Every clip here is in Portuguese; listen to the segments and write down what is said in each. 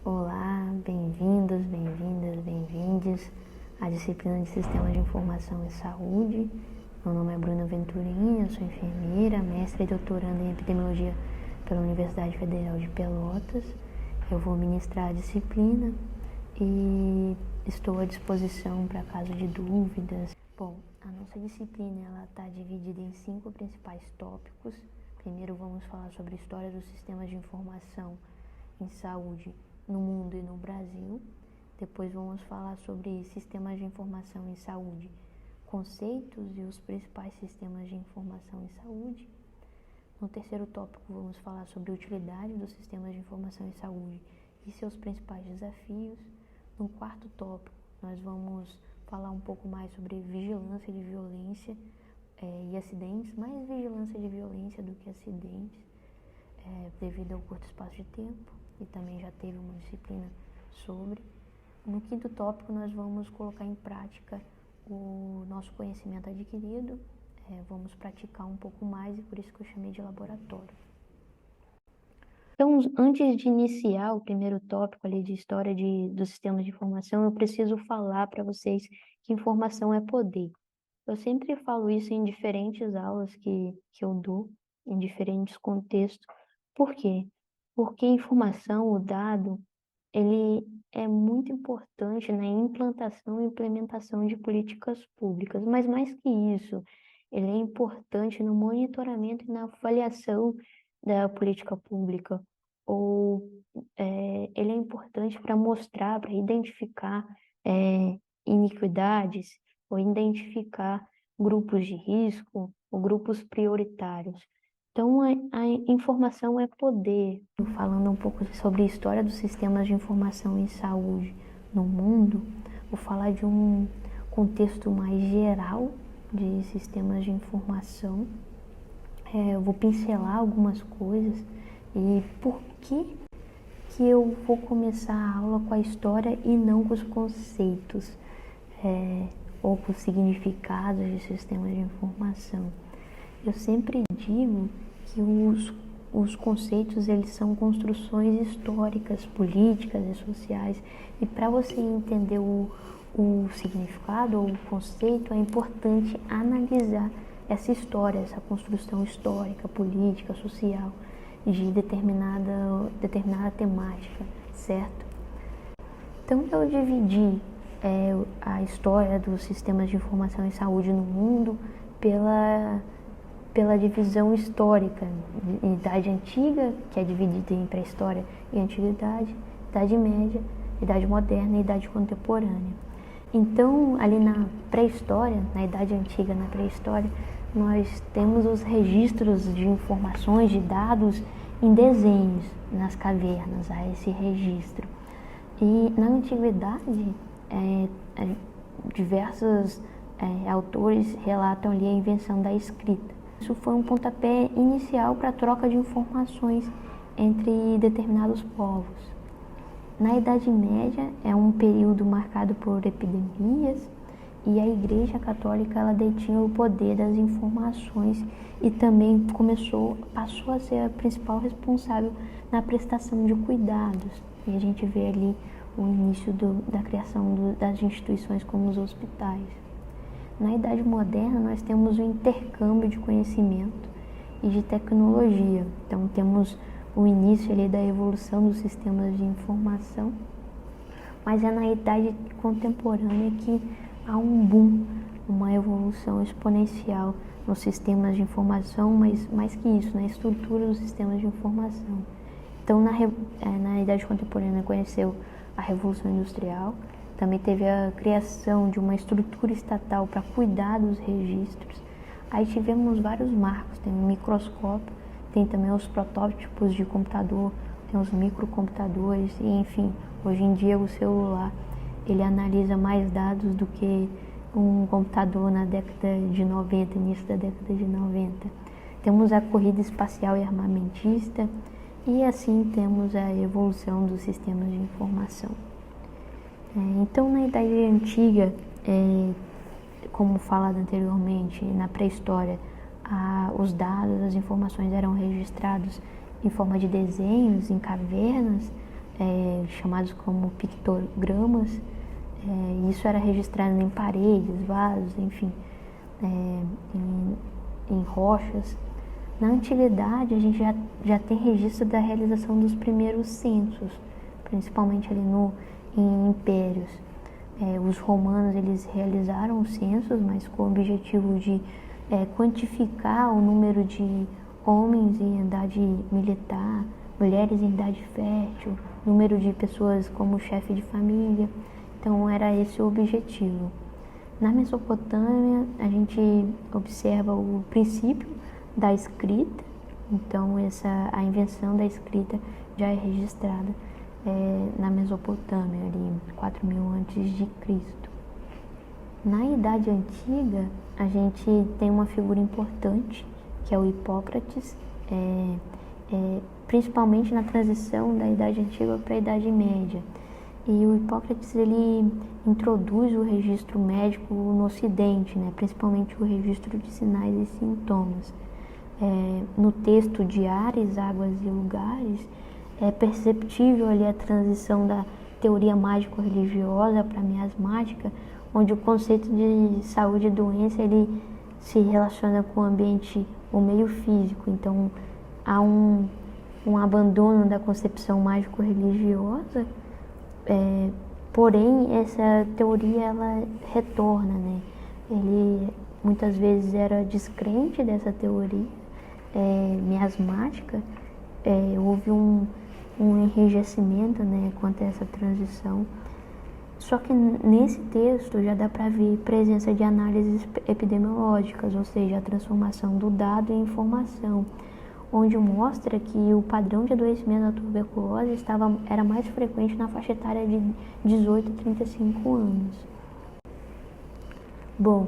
Olá, bem-vindos, bem-vindas, bem-vindes à disciplina de Sistemas de Informação e Saúde. Meu nome é Bruna Venturini, eu sou enfermeira, mestre e doutoranda em Epidemiologia pela Universidade Federal de Pelotas. Eu vou ministrar a disciplina e estou à disposição para caso de dúvidas. Bom, a nossa disciplina está dividida em 5 principais tópicos. Primeiro vamos falar sobre a história dos sistemas de informação em saúde no mundo e no Brasil. Depois vamos falar sobre sistemas de informação em saúde, conceitos e os principais sistemas de informação em saúde. No terceiro tópico vamos falar sobre a utilidade dos sistemas de informação em saúde e seus principais desafios. No quarto tópico nós vamos falar um pouco mais sobre vigilância de violência e acidentes, mais vigilância de violência do que acidentes, devido ao curto espaço de tempo, e também já teve uma disciplina sobre. No quinto tópico nós vamos colocar em prática o nosso conhecimento adquirido, vamos praticar um pouco mais e por isso que eu chamei de laboratório. Então, antes de iniciar o primeiro tópico ali de história dos sistemas de informação, eu preciso falar para vocês que informação é poder. Eu sempre falo isso em diferentes aulas que eu dou, em diferentes contextos. Por quê? Porque a informação, o dado, ele é muito importante na implantação e implementação de políticas públicas, mas mais que isso, ele é importante no monitoramento e na avaliação da política pública, ou ele é importante para mostrar, para identificar iniquidades, ou identificar grupos de risco ou grupos prioritários. Então, a informação é poder. Falando um pouco sobre a história dos sistemas de informação em saúde no mundo, vou falar de um contexto mais geral de sistemas de informação. Eu vou pincelar algumas coisas e por que eu vou começar a aula com a história e não com os conceitos ou com os significados de sistemas de informação. Eu sempre digo que os conceitos eles são construções históricas, políticas e sociais, e para você entender o significado ou o conceito é importante analisar essa história, essa construção histórica, política, social de determinada temática, certo? Então eu dividi a história dos sistemas de informação em saúde no mundo pela divisão histórica, Idade Antiga, que é dividida em pré-história e antiguidade, Idade Média, Idade Moderna e Idade Contemporânea. Então, ali na pré-história, na Idade Antiga, na pré-história, nós temos os registros de informações, de dados em desenhos nas cavernas, há esse registro. E na Antiguidade, diversos autores relatam ali a invenção da escrita. Isso foi um pontapé inicial para a troca de informações entre determinados povos. Na Idade Média é um período marcado por epidemias e a Igreja Católica ela detinha o poder das informações e também passou a ser a principal responsável na prestação de cuidados. E a gente vê ali o início da criação das instituições como os hospitais. Na Idade Moderna, nós temos o intercâmbio de conhecimento e de tecnologia. Então, temos o início ali da evolução dos sistemas de informação, mas é na Idade Contemporânea que há um boom, uma evolução exponencial nos sistemas de informação, mas mais que isso, na estrutura dos sistemas de informação. Então, na Idade Contemporânea, conheceu a Revolução Industrial, também teve a criação de uma estrutura estatal para cuidar dos registros. Aí tivemos vários marcos, tem um microscópio, tem também os protótipos de computador, tem os microcomputadores, e enfim, hoje em dia o celular, ele analisa mais dados do que um computador na década de 90, início da década de 90. Temos a corrida espacial e armamentista, e assim temos a evolução dos sistemas de informação. Então, na Idade Antiga, como falado anteriormente, na pré-história, os dados, as informações eram registrados em forma de desenhos, em cavernas, chamados como pictogramas. Isso era registrado em paredes, vasos, enfim, em rochas. Na antiguidade, a gente já tem registro da realização dos primeiros censos, principalmente ali em impérios. Os romanos, eles realizaram os censos, mas com o objetivo de quantificar o número de homens em idade militar, mulheres em idade fértil, número de pessoas como chefe de família. Então era esse o objetivo. Na Mesopotâmia, a gente observa o princípio da escrita. Então a invenção da escrita já é registrada na Mesopotâmia, ali 4.000 a.C. Na Idade Antiga, a gente tem uma figura importante, que é o Hipócrates, principalmente na transição da Idade Antiga para a Idade Média. E o Hipócrates, ele introduz o registro médico no Ocidente, né? Principalmente o registro de sinais e sintomas. No texto Diários, Águas e Lugares, é perceptível ali a transição da teoria mágico-religiosa para a miasmática, onde o conceito de saúde e doença ele se relaciona com o ambiente, o meio físico. Então, há um abandono da concepção mágico-religiosa, porém, essa teoria ela retorna, né? Ele muitas vezes era descrente dessa teoria miasmática. Houve um enrijecimento, né, quanto a essa transição. Só que nesse texto já dá para ver presença de análises epidemiológicas, ou seja, a transformação do dado em informação, onde mostra que o padrão de adoecimento da tuberculose era mais frequente na faixa etária de 18 a 35 anos. Bom,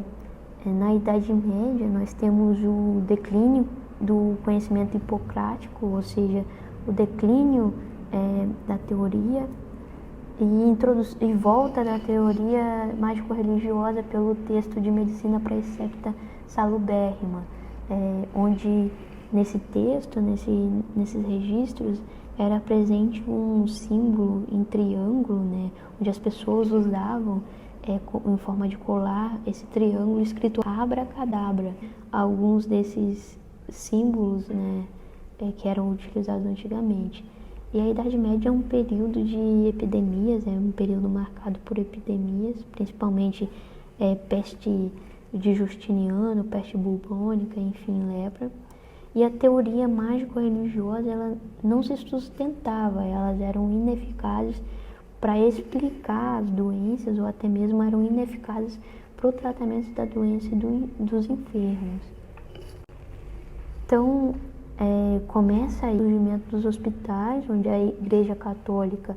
na Idade Média nós temos o declínio do conhecimento hipocrático, ou seja, o declínio da teoria e volta da teoria mágico-religiosa pelo texto de Medicina Praecepta Salubérrima, onde nesse texto, nesses registros, era presente um símbolo em triângulo, né, onde as pessoas usavam em forma de colar esse triângulo escrito abracadabra. Alguns desses símbolos, né, que eram utilizados antigamente. E a Idade Média é um período de epidemias, é um período marcado por epidemias, principalmente peste de Justiniano, peste bubônica, enfim, lepra. E a teoria mágico-religiosa ela não se sustentava, elas eram ineficazes para explicar as doenças, ou até mesmo eram ineficazes para o tratamento da doença e dos enfermos. Então, começa aí o surgimento dos hospitais, onde a Igreja Católica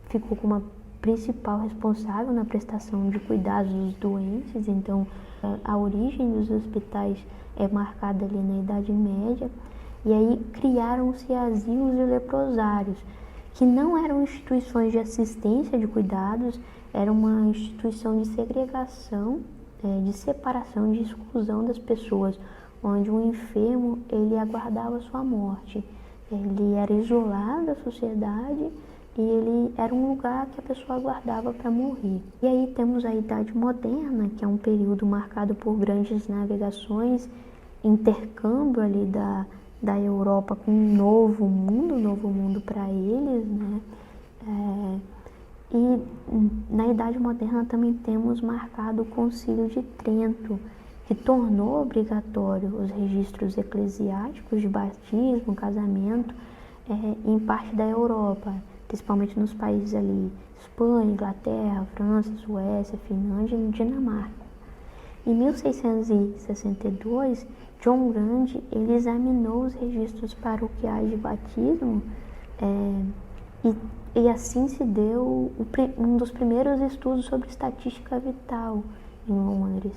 ficou como a principal responsável na prestação de cuidados dos doentes. Então, a origem dos hospitais é marcada ali na Idade Média, e aí criaram-se asilos e leprosários, que não eram instituições de assistência de cuidados, era uma instituição de segregação, de separação, de exclusão das pessoas, onde um enfermo ele aguardava sua morte. Ele era isolado da sociedade e ele era um lugar que a pessoa aguardava para morrer. E aí temos a Idade Moderna, que é um período marcado por grandes navegações, intercâmbio ali da Europa com um novo mundo para eles, né? E na Idade Moderna também temos marcado o Concílio de Trento, que tornou obrigatório os registros eclesiásticos de batismo, casamento, em parte da Europa, principalmente nos países ali, Espanha, Inglaterra, França, Suécia, Finlândia e Dinamarca. Em 1662, John Grande ele examinou os registros paroquiais de batismo e assim se deu um dos primeiros estudos sobre estatística vital em Londres.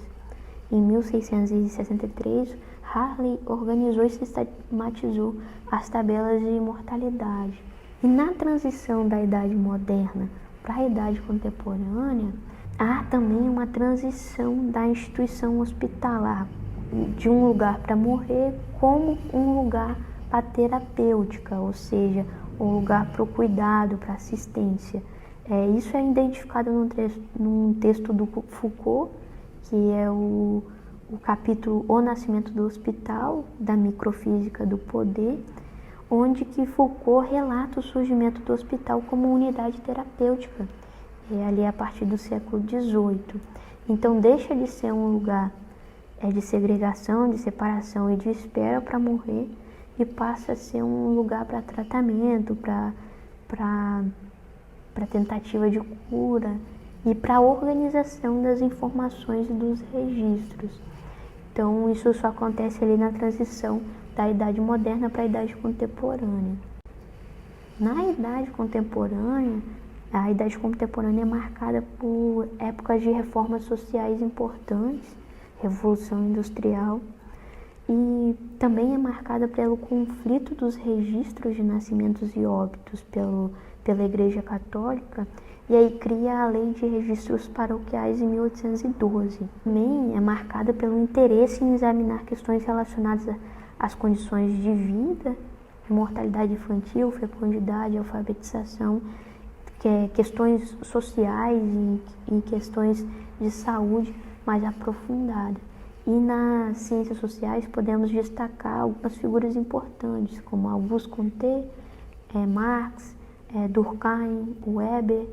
Em 1663, Harley organizou e sistematizou as tabelas de mortalidade. E na transição da Idade Moderna para a Idade Contemporânea, há também uma transição da instituição hospitalar, de um lugar para morrer, como um lugar para terapêutica, ou seja, um lugar para o cuidado, para assistência. Isso é identificado num texto do Foucault, que é o capítulo O Nascimento do Hospital, da Microfísica do Poder, onde que Foucault relata o surgimento do hospital como unidade terapêutica, ali a partir do século XVIII. Então deixa de ser um lugar de segregação, de separação e de espera para morrer e passa a ser um lugar para tratamento, para tentativa de cura e para organização das informações e dos registros. Então isso só acontece ali na transição da Idade Moderna para a Idade Contemporânea. Na Idade Contemporânea, a Idade Contemporânea é marcada por épocas de reformas sociais importantes, Revolução Industrial, e também é marcada pelo conflito dos registros de nascimentos e óbitos pela Igreja Católica, e aí cria a Lei de Registros Paroquiais em 1812. Também é marcada pelo interesse em examinar questões relacionadas às condições de vida, mortalidade infantil, fecundidade, alfabetização, questões sociais e questões de saúde mais aprofundadas. E nas ciências sociais podemos destacar algumas figuras importantes, como Auguste Comte, Marx, Durkheim, Weber.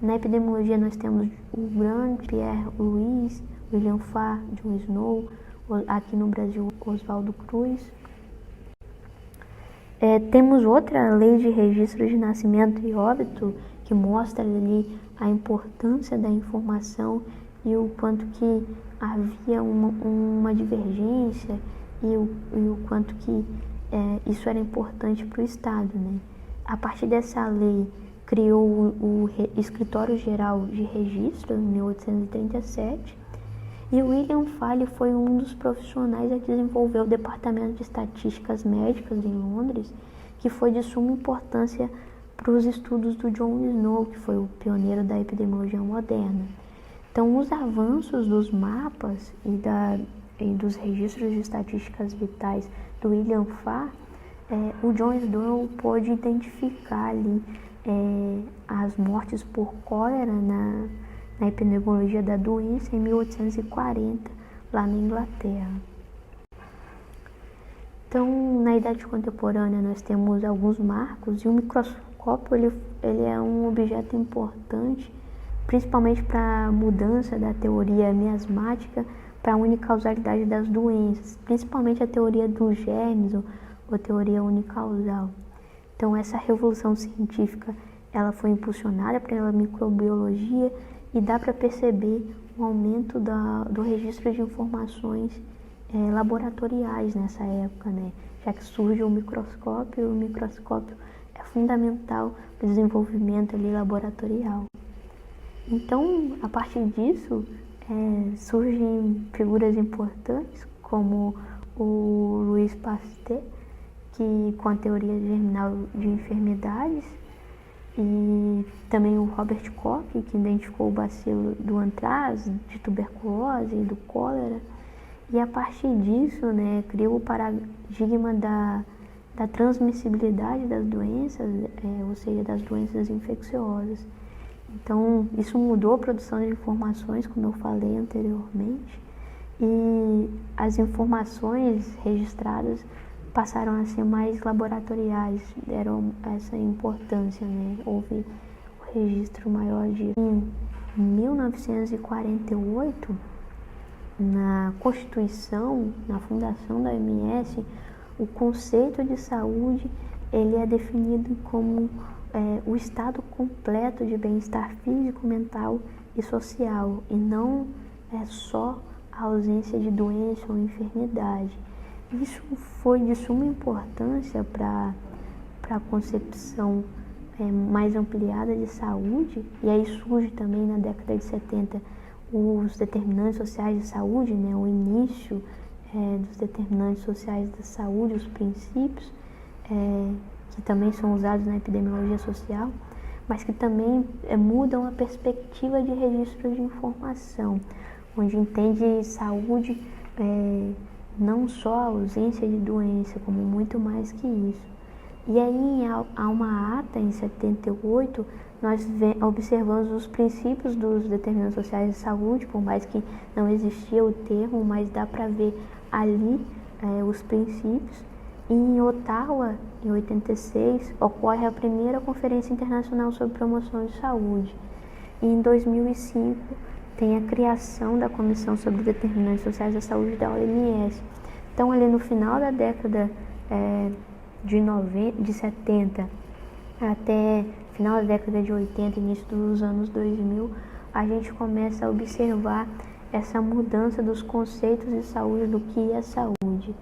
Na epidemiologia nós temos o grande Pierre Louis, William Farr, John Snow, aqui no Brasil Oswaldo Cruz. Temos outra lei de registro de nascimento e óbito que mostra ali a importância da informação e o quanto que havia uma divergência e o quanto que isso era importante para o Estado, né? A partir dessa lei criou o Escritório Geral de Registro em 1837 e William Farr foi um dos profissionais a desenvolver o Departamento de Estatísticas Médicas em Londres, que foi de suma importância para os estudos do John Snow, que foi o pioneiro da epidemiologia moderna. Então, os avanços dos mapas e dos registros de estatísticas vitais do William Farr, o John Snow pôde identificar ali as mortes por cólera na epidemiologia da doença em 1840, lá na Inglaterra. Então, na Idade Contemporânea, nós temos alguns marcos e o microscópio ele é um objeto importante, principalmente para a mudança da teoria miasmática para a unicausalidade das doenças, principalmente a teoria dos germes ou teoria unicausal. Então, essa revolução científica ela foi impulsionada pela microbiologia e dá para perceber um aumento do registro de informações laboratoriais nessa época, né? Já que surge o microscópio, e o microscópio é fundamental para o desenvolvimento ali laboratorial. Então, a partir disso, surgem figuras importantes como o Louis Pasteur, que com a teoria germinal de enfermidades, e também o Robert Koch, que identificou o bacilo do antraz, de tuberculose e do cólera, e a partir disso, né, criou o paradigma da transmissibilidade das doenças, ou seja, das doenças infecciosas. Então, isso mudou a produção de informações, como eu falei anteriormente, e as informações registradas passaram a ser mais laboratoriais, deram essa importância, né? Houve o registro maior de... Em 1948, na Constituição, na fundação da OMS, o conceito de saúde ele é definido como o estado completo de bem-estar físico, mental e social, e não só a ausência de doença ou enfermidade. Isso foi de suma importância para a concepção mais ampliada de saúde, e aí surge também na década de 70 os determinantes sociais de saúde, né, o início dos determinantes sociais da saúde, os princípios, que também são usados na epidemiologia social, mas que também mudam a perspectiva de registro de informação, onde entende saúde não só a ausência de doença, como muito mais que isso. E aí, há uma ata em 78, nós observamos os princípios dos determinantes sociais de saúde, por mais que não existia o termo, mas dá para ver ali os princípios. E em Ottawa, em 86, ocorre a primeira Conferência Internacional sobre Promoção de Saúde. E em 2005, tem a criação da Comissão sobre Determinantes Sociais da Saúde da OMS. Então, ali no final da década de 70 até final da década de 80, início dos anos 2000, a gente começa a observar essa mudança dos conceitos de saúde, do que é saúde.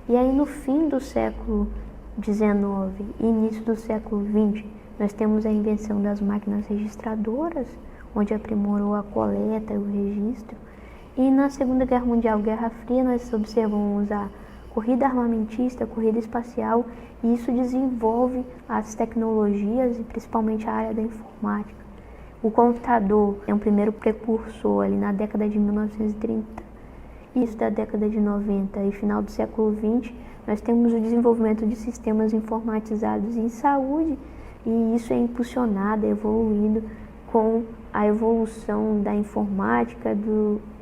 E aí no fim do século XIX e início do século XX, nós temos a invenção das máquinas registradoras, onde aprimorou a coleta e o registro. E na Segunda Guerra Mundial, Guerra Fria, nós observamos a corrida armamentista, a corrida espacial, e isso desenvolve as tecnologias e principalmente a área da informática. O computador é um primeiro precursor ali na década de 1930. Isso da década de 90 e final do século 20, nós temos o desenvolvimento de sistemas informatizados em saúde, e isso é impulsionado, é evoluído com a evolução da informática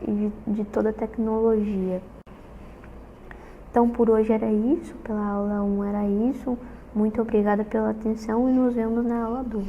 e de toda a tecnologia. Então, por hoje era isso, pela aula 1 era isso. Muito obrigada pela atenção e nos vemos na aula 2.